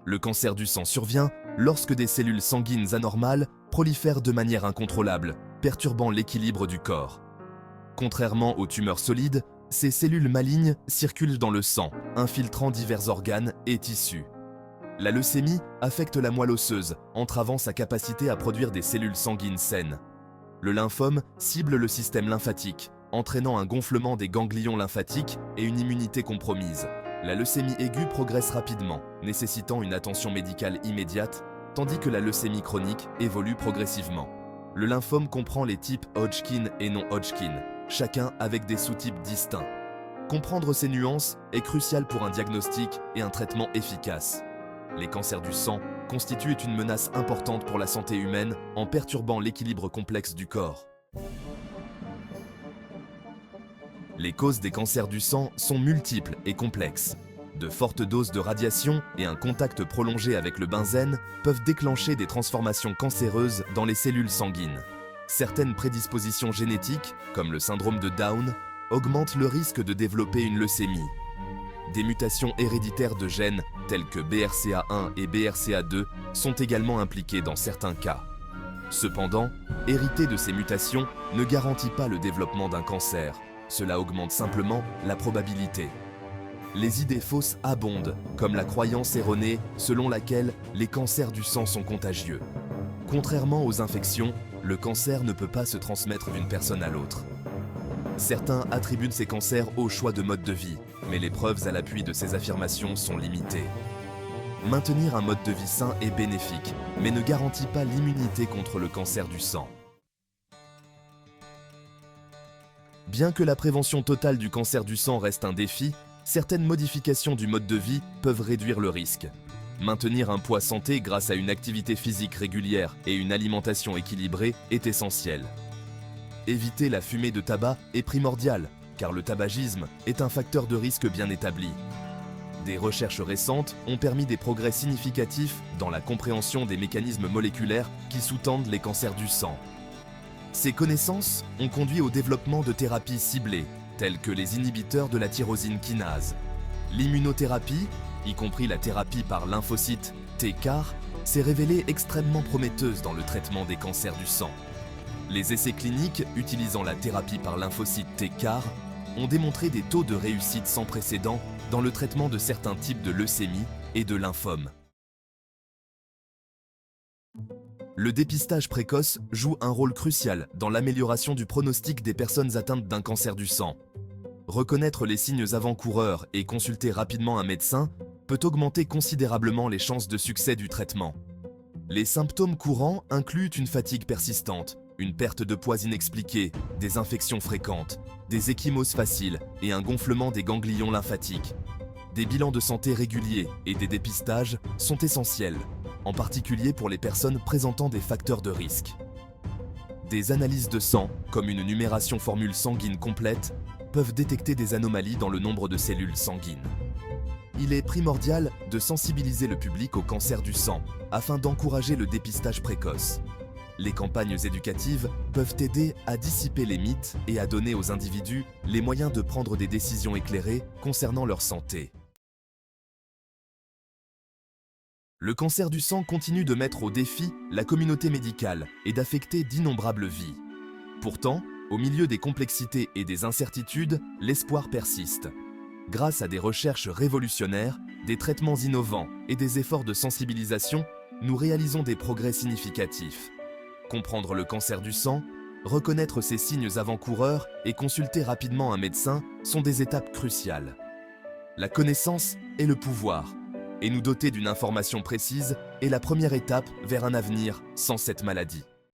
Le cancer du sang survient lorsque des cellules sanguines anormales prolifèrent de manière incontrôlable, perturbant l'équilibre du corps. Contrairement aux tumeurs solides, ces cellules malignes circulent dans le sang, infiltrant divers organes et tissus. La leucémie affecte la moelle osseuse, entravant sa capacité à produire des cellules sanguines saines. Le lymphome cible le système lymphatique, entraînant un gonflement des ganglions lymphatiques et une immunité compromise. La leucémie aiguë progresse rapidement, nécessitant une attention médicale immédiate, tandis que la leucémie chronique évolue progressivement. Le lymphome comprend les types Hodgkin et non-Hodgkin, chacun avec des sous-types distincts. Comprendre ces nuances est crucial pour un diagnostic et un traitement efficace. Les cancers du sang constituent une menace importante pour la santé humaine en perturbant l'équilibre complexe du corps. Les causes des cancers du sang sont multiples et complexes. De fortes doses de radiation et un contact prolongé avec le benzène peuvent déclencher des transformations cancéreuses dans les cellules sanguines. Certaines prédispositions génétiques, comme le syndrome de Down, augmentent le risque de développer une leucémie. Des mutations héréditaires de gènes, telles que BRCA1 et BRCA2, sont également impliquées dans certains cas. Cependant, hériter de ces mutations ne garantit pas le développement d'un cancer. Cela augmente simplement la probabilité. Les idées fausses abondent, comme la croyance erronée selon laquelle les cancers du sang sont contagieux. Contrairement aux infections, le cancer ne peut pas se transmettre d'une personne à l'autre. Certains attribuent ces cancers au choix de mode de vie, mais les preuves à l'appui de ces affirmations sont limitées. Maintenir un mode de vie sain est bénéfique, mais ne garantit pas l'immunité contre le cancer du sang. Bien que la prévention totale du cancer du sang reste un défi, certaines modifications du mode de vie peuvent réduire le risque. Maintenir un poids santé grâce à une activité physique régulière et une alimentation équilibrée est essentiel. Éviter la fumée de tabac est primordial, car le tabagisme est un facteur de risque bien établi. Des recherches récentes ont permis des progrès significatifs dans la compréhension des mécanismes moléculaires qui sous-tendent les cancers du sang. Ces connaissances ont conduit au développement de thérapies ciblées, telles que les inhibiteurs de la tyrosine kinase. L'immunothérapie, y compris la thérapie par lymphocytes T-CAR, s'est révélée extrêmement prometteuse dans le traitement des cancers du sang. Les essais cliniques utilisant la thérapie par lymphocytes T-CAR ont démontré des taux de réussite sans précédent dans le traitement de certains types de leucémie et de lymphome. Le dépistage précoce joue un rôle crucial dans l'amélioration du pronostic des personnes atteintes d'un cancer du sang. Reconnaître les signes avant-coureurs et consulter rapidement un médecin peut augmenter considérablement les chances de succès du traitement. Les symptômes courants incluent une fatigue persistante, une perte de poids inexpliquée, des infections fréquentes, des ecchymoses faciles et un gonflement des ganglions lymphatiques. Des bilans de santé réguliers et des dépistages sont essentiels, en particulier pour les personnes présentant des facteurs de risque. Des analyses de sang, comme une numération formule sanguine complète, peuvent détecter des anomalies dans le nombre de cellules sanguines. Il est primordial de sensibiliser le public au cancer du sang, afin d'encourager le dépistage précoce. Les campagnes éducatives peuvent aider à dissiper les mythes et à donner aux individus les moyens de prendre des décisions éclairées concernant leur santé. Le cancer du sang continue de mettre au défi la communauté médicale et d'affecter d'innombrables vies. Pourtant, au milieu des complexités et des incertitudes, l'espoir persiste. Grâce à des recherches révolutionnaires, des traitements innovants et des efforts de sensibilisation, nous réalisons des progrès significatifs. Comprendre le cancer du sang, reconnaître ses signes avant-coureurs et consulter rapidement un médecin sont des étapes cruciales. La connaissance est le pouvoir, et nous doter d'une information précise est la première étape vers un avenir sans cette maladie.